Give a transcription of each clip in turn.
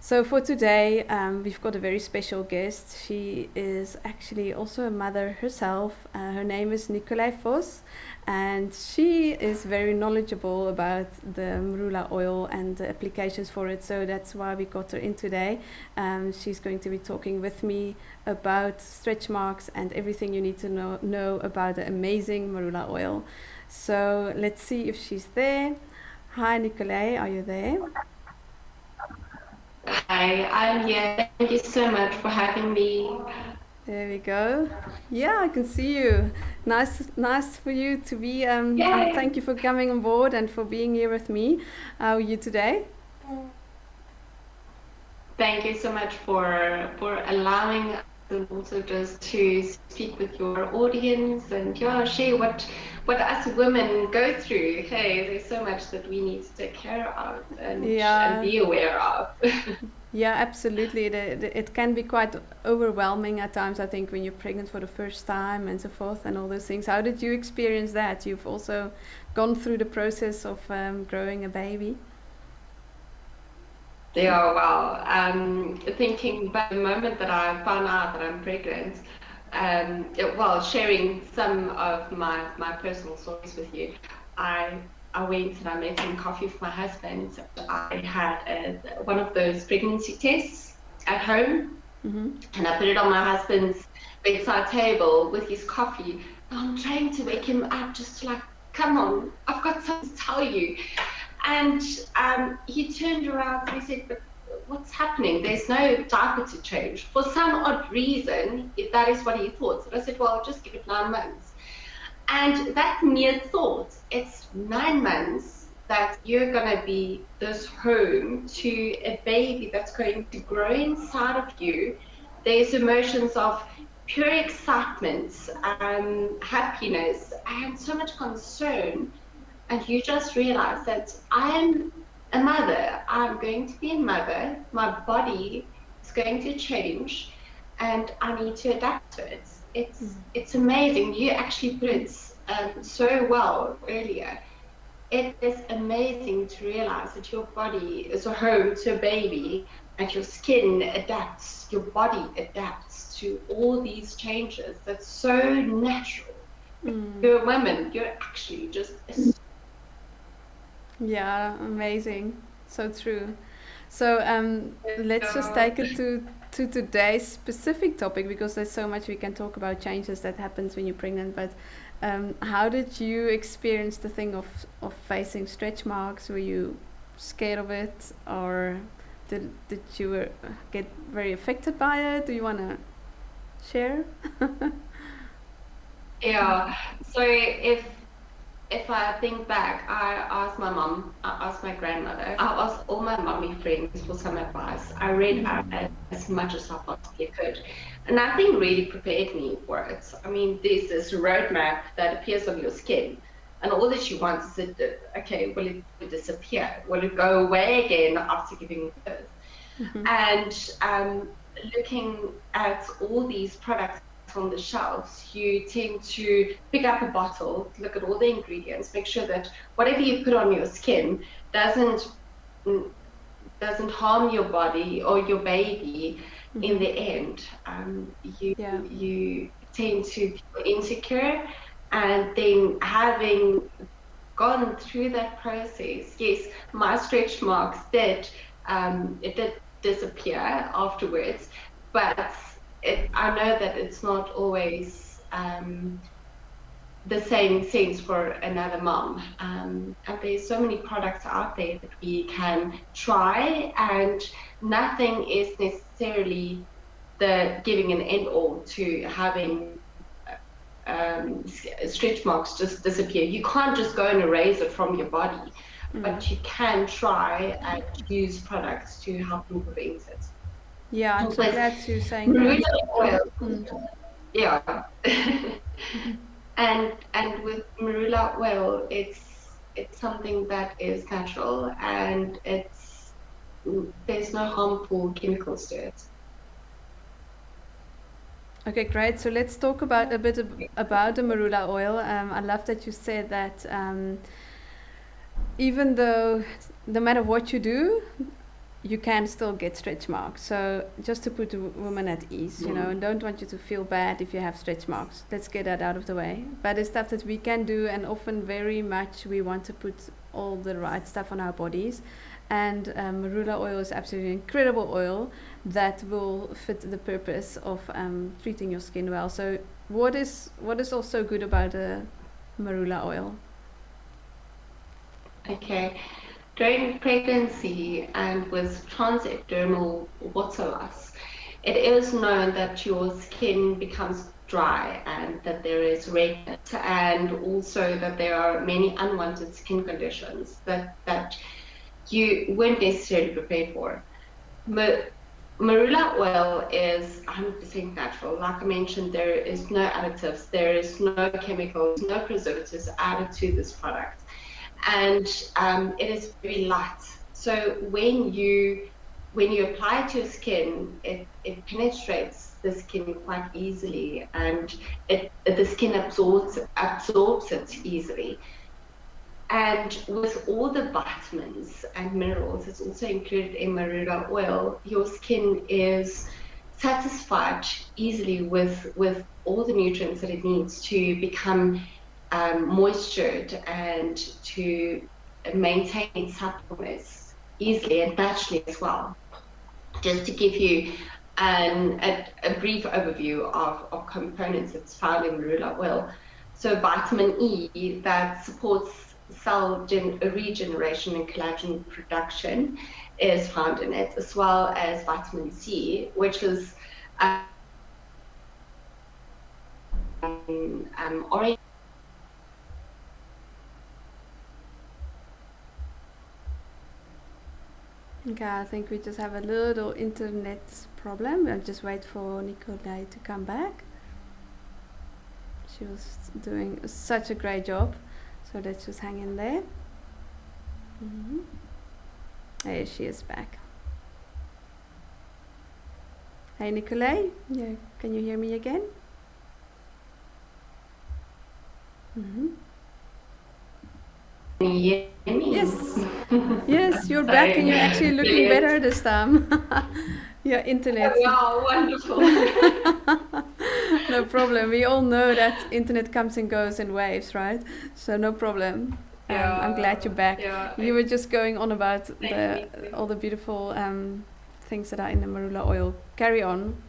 So for today, we've got a very special guest. She is actually also a mother herself. Her name is Nicolé Vos, and she is very knowledgeable about the Marula oil and the applications for it. So that's why we got her in today. She's going to be talking with me about stretch marks and everything you need to know about the amazing Marula oil. So let's see if she's there. Hi, Nicolé, are you there? Hi, I'm here. Thank you so much for having me. There we go. Yeah, I can see you. Nice for you to be. Yay! Thank you for coming on board and for being here with me. How are you today? Thank you so much for allowing us and also just to speak with your audience and share what us women go through. Hey, there's so much that we need to take care of and Yeah, be aware of. yeah, absolutely. It can be quite overwhelming at times. I think when you're pregnant for the first time and so forth, and all those things. How did you experience that? You've also gone through the process of growing a baby. Yeah, well, thinking back the moment that I found out that I'm pregnant, well, sharing some of my personal stories with you, I I went and I made some coffee for my husband. I had one of those pregnancy tests at home, Mm-hmm. and I put it on my husband's bedside table with his coffee. I'm trying to wake him up, just like, come on, I've got something to tell you. And he turned around and he said, but what's happening? There's no diaper to change. For some odd reason, if that is what he thought. So I said, well, just give it 9 months. And that mere thought, it's 9 months that you're going to be this home to a baby that's going to grow inside of you. There's emotions of pure excitement, happiness, and so much concern, and you just realize that I'm a mother. I'm going to be a mother. My body is going to change, and I need to adapt to it. It's amazing. You actually put it so well earlier. It is amazing to realize that your body is a home to a baby, and your skin adapts, your body adapts to all these changes. That's so natural. Mm. You're a woman. You're actually just a Yeah, amazing. So true. So let's just uh, take it to today's specific topic because there's so much we can talk about changes that happens when you're pregnant. But how did you experience the thing of facing stretch marks? Were you scared of it, or did you get very affected by it? Do you want to share? Yeah. So if I think back, I asked my mom, I asked my grandmother, I asked all my mommy friends for some advice. I read Mm-hmm. up as much as I possibly could. And nothing really prepared me for it. I mean, there's this roadmap that appears on your skin. And all that you want is it, okay, will it disappear? Will it go away again after giving birth? Mm-hmm. And looking at all these products on the shelves, you tend to pick up a bottle, look at all the ingredients, make sure that whatever you put on your skin doesn't mm, doesn't harm your body or your baby in Mm-hmm. the end. You Yeah. you tend to feel insecure, and then having gone through that process, yes, my stretch marks did it did disappear afterwards, but I know that it's not always the same sense for another mom. And there's so many products out there that we can try, and nothing is necessarily the giving an end all to having stretch marks just disappear. You can't just go and erase it from your body, Mm. but you can try and use products to help and prevent it. Yeah, I'm so With glad you're saying marula that. oil, Mm. yeah. And with marula oil, it's something that is natural, and there's no harmful chemicals to it. Okay, great. So let's talk about a bit about the marula oil. I love that you said that even though no matter what you do, you can still get stretch marks. So just to put the woman at ease, you know, and don't want you to feel bad if you have stretch marks. Let's get that out of the way. But it's stuff that we can do, and often very much we want to put all the right stuff on our bodies. And Marula oil is absolutely an incredible oil that will fit the purpose of treating your skin well. So what is also good about the Marula oil? Okay. During pregnancy and with transecdermal water loss, it is known that your skin becomes dry and that there is redness, and also that there are many unwanted skin conditions that you weren't necessarily prepared for. Marula oil is 100% natural. Like I mentioned, there is no additives, there is no chemicals, no preservatives added to this product. And it is very light. So when you apply it to your skin, it penetrates the skin quite easily, and the skin absorbs it easily. And with all the vitamins and minerals, it's also included in Marula oil, your skin is satisfied easily with all the nutrients that it needs to become moistured and to maintain its suppleness easily and naturally as well. Just to give you a brief overview of components that's found in Marula oil. So vitamin E, that supports cell regeneration and collagen production, is found in it, as well as vitamin C, which is orange. Okay, I think we just have a little internet problem. I'll just wait for Nicolé to come back. She was doing such a great job. So let's just hang in there. There she is back. Hey Nicolé, yeah, can you hear me again? Yes, yes, you're back and you're actually looking better this time. Your internet. Oh, wonderful. No problem. We all know that internet comes and goes in waves, right? So no problem. I'm glad you're back. Yeah, you were just going on about all the beautiful things that are in the Marula oil. Carry on.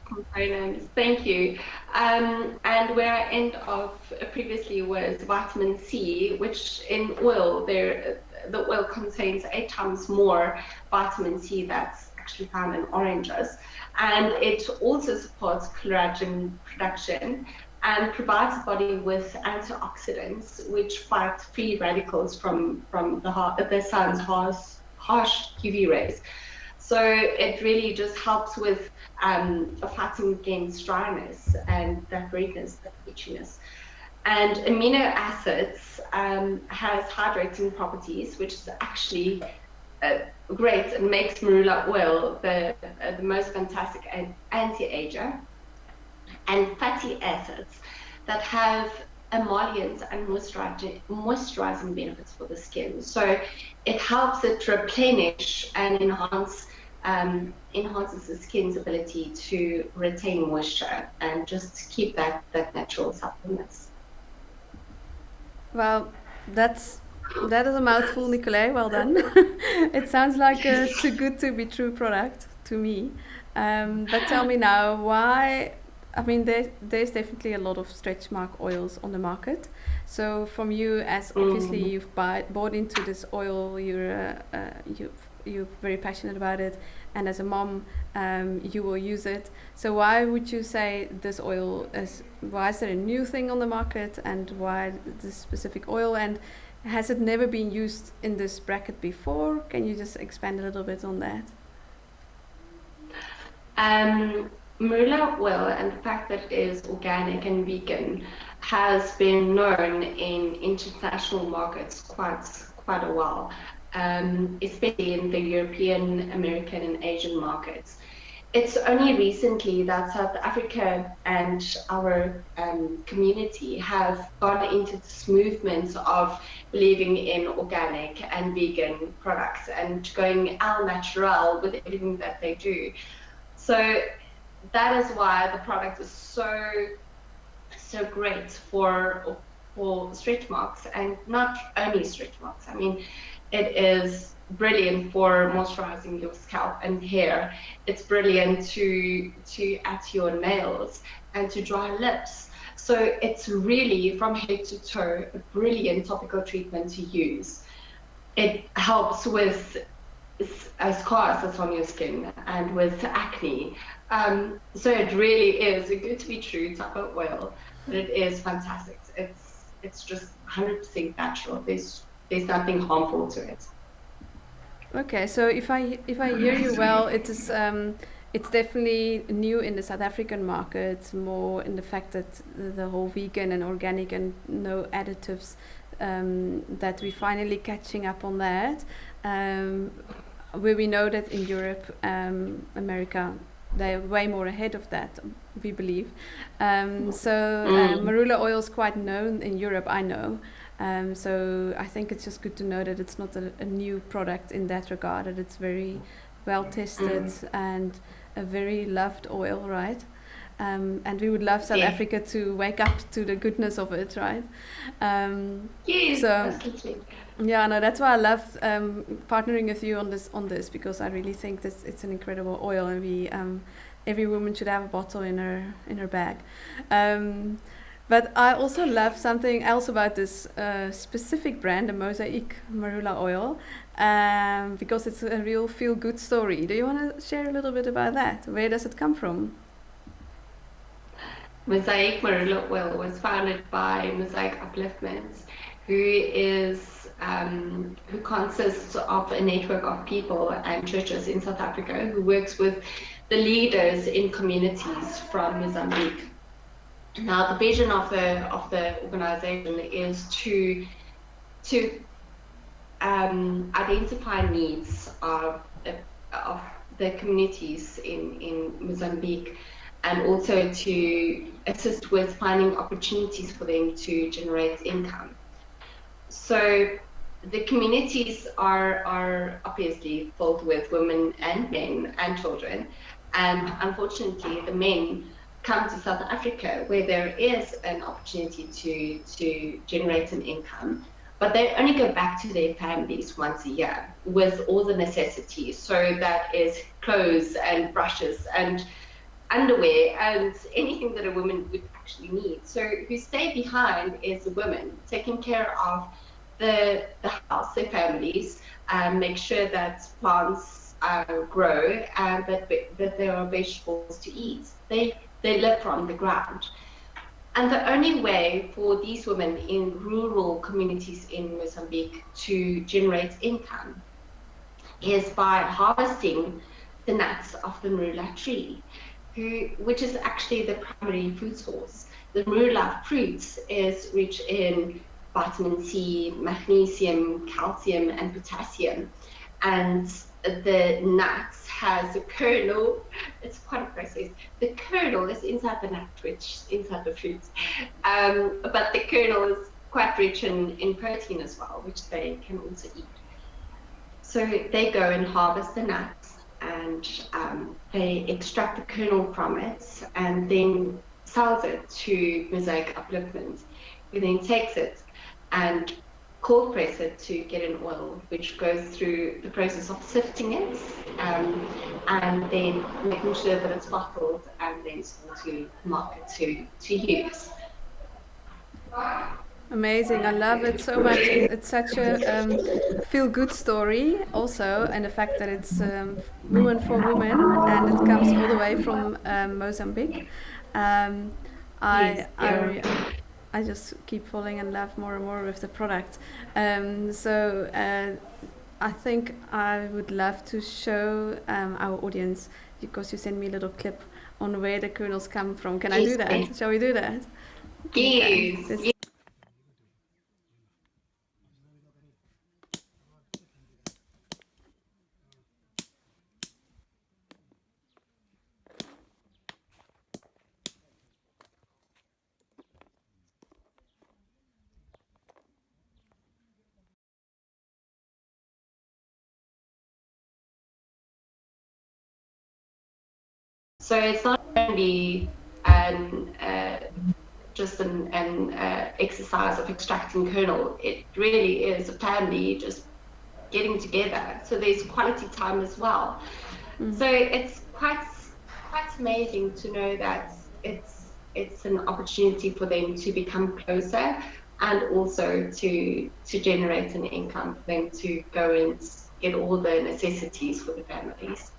Components. Thank you. And where I end off previously was vitamin C, which in oil, the oil contains 8 times more vitamin C that's actually found in oranges. And it also supports collagen production and provides the body with antioxidants, which fight free radicals from the sun's harsh UV rays. So it really just helps with fighting against dryness and that redness, that itchiness. And amino acids has hydrating properties, which is actually great and makes Marula oil the most fantastic anti-ager. And fatty acids that have emollients and moisturizing benefits for the skin. So it helps it replenish and enhances the skin's ability to retain moisture and just keep that natural suppleness. Well, that is a mouthful, Nicolé. Well done. It sounds like a too good to be true product to me. But tell me now, why? I mean, there's definitely a lot of stretch mark oils on the market. So from you, as obviously you've bought into this oil, you're very passionate about it, and as a mom, you will use it. So why would you say this oil why is there a new thing on the market, and why this specific oil, and has it never been used in this bracket before? Can you just expand a little bit on that? Marula oil, and the fact that it is organic and vegan, has been known in international markets quite a while, especially in the European, American, and Asian markets. it's only recently that South Africa and our community have gone into this movement of believing in organic and vegan products and going al natural with everything that they do. So that is why the product is so great for stretch marks, and not only stretch marks. I mean, it is brilliant for moisturizing your scalp and hair. It's brilliant to add to your nails and to dry lips. So it's really from head to toe a brilliant topical treatment to use. It helps with scars that's on your skin and with acne. So it really is a good to be true type of oil, but it is fantastic. It's just 100% natural. There's nothing harmful to it. Okay, so if I hear you well, it's definitely new in the South African market, more in the fact that the whole vegan and organic and no additives, that we finally catching up on that. Um, where we know that in Europe, America, they're way more ahead of that, we believe. Marula oil is quite known in Europe, I know. So I think it's just good to know that it's not a new product in that regard, that it's very well tested and a very loved oil, right? And we would love South Africa to wake up to the goodness of it, right? Yes, So absolutely. yeah, no, that's why I love partnering with you on this because I really think that it's an incredible oil, and we every woman should have a bottle in her bag. But I also love something else about this specific brand, the Mozaic Marula Oil, because it's a real feel-good story. Do you want to share a little bit about that? Where does it come from? Mosaic Marula Oil was founded by Mosaic Upliftments, who consists of a network of people and churches in South Africa who works with the leaders in communities from Mozambique. Now, the vision of the organization is to identify needs of the communities in Mozambique, and also to assist with finding opportunities for them to generate income. So the communities are obviously filled with women and men and children, and unfortunately the men come to South Africa where there is an opportunity to generate an income, but they only go back to their families once a year with all the necessities. So that is clothes and brushes and underwear and anything that a woman would actually need. So who stay behind is the women, taking care of the house, their families, make sure that plants grow and that there are vegetables to eat. They live from the ground. And the only way for these women in rural communities in Mozambique to generate income is by harvesting the nuts of the marula tree, which is actually the primary food source. The marula fruit is rich in vitamin C, magnesium, calcium, and potassium. And the nuts has a kernel. It's quite a process. The kernel is inside the nut, which is inside the fruit. But the kernel is quite rich in protein as well, which they can also eat. So they go and harvest the nuts, and they extract the kernel from it and then sells it to Mosaic Upliftment, who then takes it and cold press it to get an oil, which goes through the process of sifting it, and then making sure that it's bottled and then sold to market to use. Amazing, I love it so much. It's such a feel-good story also, and the fact that it's woman for woman and it comes all the way from Mozambique. Um, I, Yes, I, yeah. re- I just keep falling in love more and more with the product. I think I would love to show our audience, because you sent me a little clip on where the kernels come from. Can I do Yes, that? Shall we do that? Okay. yes. So it's not only an just an exercise of extracting kernel. It really is a family just getting together. So there's quality time as well. So it's quite amazing to know that it's an opportunity for them to become closer, and also to generate an income for them to go and get all the necessities for the families.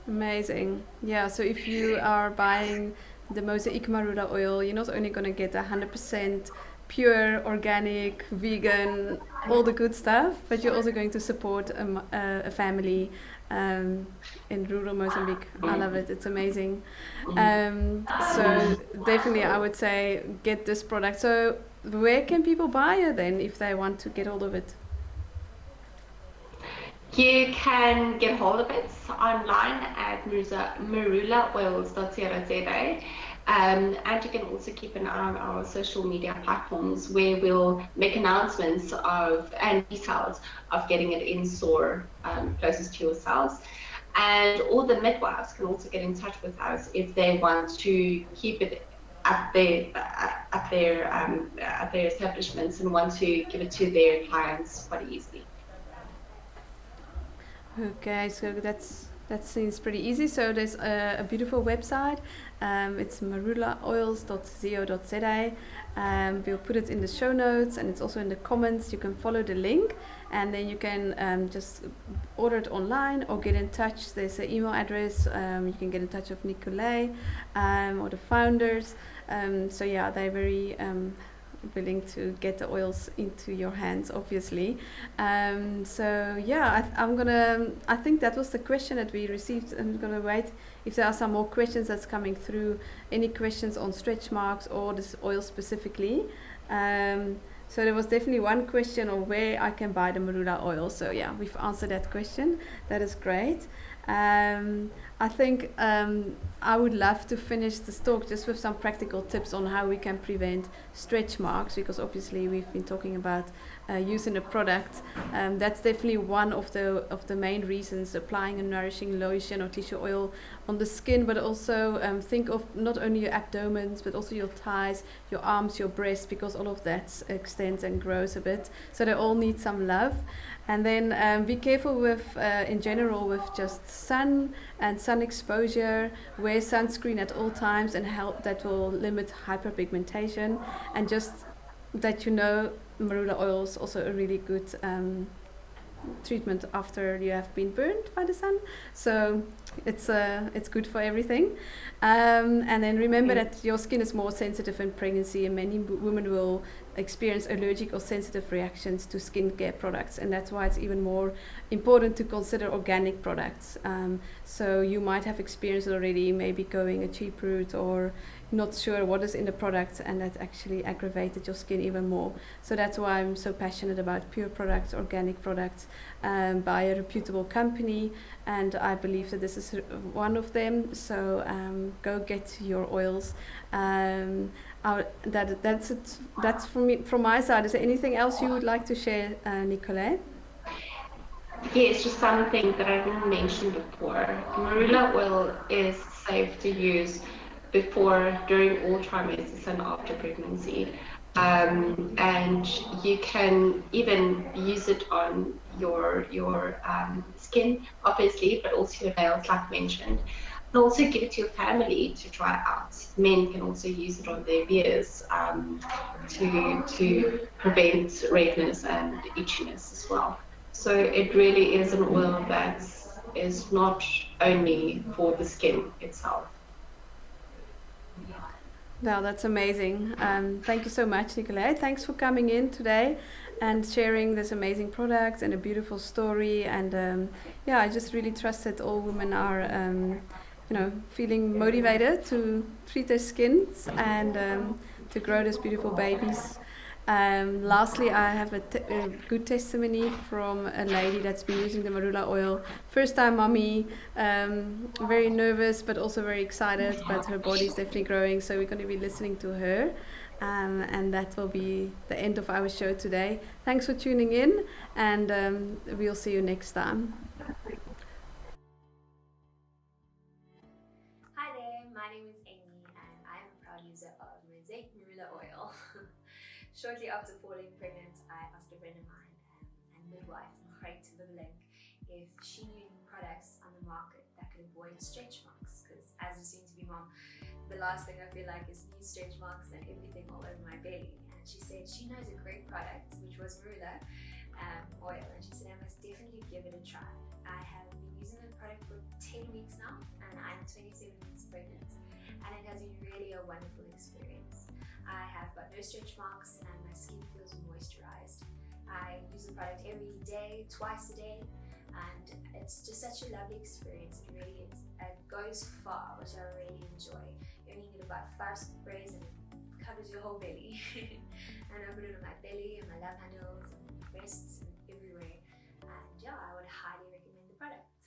Amazing. Yeah, so if you are buying the Mozaic Marula oil, you're not only going to get 100% pure, organic, vegan, all the good stuff, but you're also going to support a family in rural Mozambique. I love it. It's amazing. So definitely I would say get this product. So where can people buy it then if they want to get hold of it? You can get hold of it online at marulaoils.co.za. And you can also keep an eye on our social media platforms, where we'll make announcements of and details of getting it in store closest to yourselves. And all the midwives can also get in touch with us if they want to keep it at their establishments and want to give it to their clients quite easily. Okay, so that seems pretty easy. So there's a beautiful website. It's marulaoils.co.za. We'll put it in the show notes, and it's also in the comments. You can follow the link, and then you can just order it online or get in touch. There's an email address. You can get in touch with Nicolé or the founders. So yeah, they're very willing to get the oils into your hands, obviously. So yeah, I think that was the question that we received. I'm gonna wait if there are some more questions that's coming through. Any questions on stretch marks or this oil specifically? So there was definitely one question on where I can buy the Marula oil. So yeah, we've answered that question. That is great. I think I would love to finish this talk just with some practical tips on how we can prevent stretch marks, because obviously we've been talking about using the product. That's definitely one of the main reasons, applying a nourishing lotion or tissue oil on the skin, but also think of not only your abdomens but also your thighs, your arms, your breasts, because all of that extends and grows a bit, so they all need some love. And then be careful with in general with just sun and sun exposure. Wear sunscreen at all times, and that will limit hyperpigmentation. And just that Marula oil is also a really good treatment after you have been burned by the sun, so it's good for everything. And then remember that your skin is more sensitive in pregnancy, and many women will experience allergic or sensitive reactions to skincare products, and that's why it's even more important to consider organic products. So you might have experienced already, maybe going a cheap route or not sure what is in the product, and that actually aggravated your skin even more. So that's why I'm so passionate about pure products, organic products, by a reputable company, and I believe that this is one of them. So go get your oils. That's it. That's from my side. Is there anything else you would like to share, Nicolé? Yes, just something that I didn't mention before. Marula oil is safe to use before, during all trimesters, and after pregnancy. And you can even use it on your skin, obviously, but also your nails, like mentioned. And also give it to your family to try out. Men can also use it on their beards to prevent redness and itchiness as well. So it really is an oil that is not only for the skin itself. Wow, that's amazing. Thank you so much, Nicolé. Thanks for coming in today and sharing this amazing product and a beautiful story. And yeah, I just really trust that all women are, feeling motivated to treat their skins and to grow these beautiful babies. Lastly, I have a good testimony from a lady that's been using the Marula oil. First time mommy, very nervous but also very excited, but her body's definitely growing, so we're going to be listening to her. And that will be the end of our show today. Thanks for tuning in, and we'll see you next time. Hi there. name is Amy and I am a proud user of Mozaic Marula Oil. Shortly after falling pregnant, I asked a friend of mine and midwife, reputable link, if she knew any products on the market that could avoid stretch marks, because as a soon-to-be mom, the last thing I feel like is new stretch marks and everything all over my belly. And she said she knows a great product, which was Marula Oil, and she said I must definitely give it a try. I have been using the product for 10 weeks now and I'm 27 weeks pregnant, and it has been really a wonderful experience. I have got no stretch marks and my skin feels moisturized. I use the product every day, twice a day, and it's just such a lovely experience. It really is. It goes far, which I really enjoy. You only need about 5 sprays and it covers your whole belly. And I put it on my belly and my love handles and breasts and everywhere. And yeah, I would highly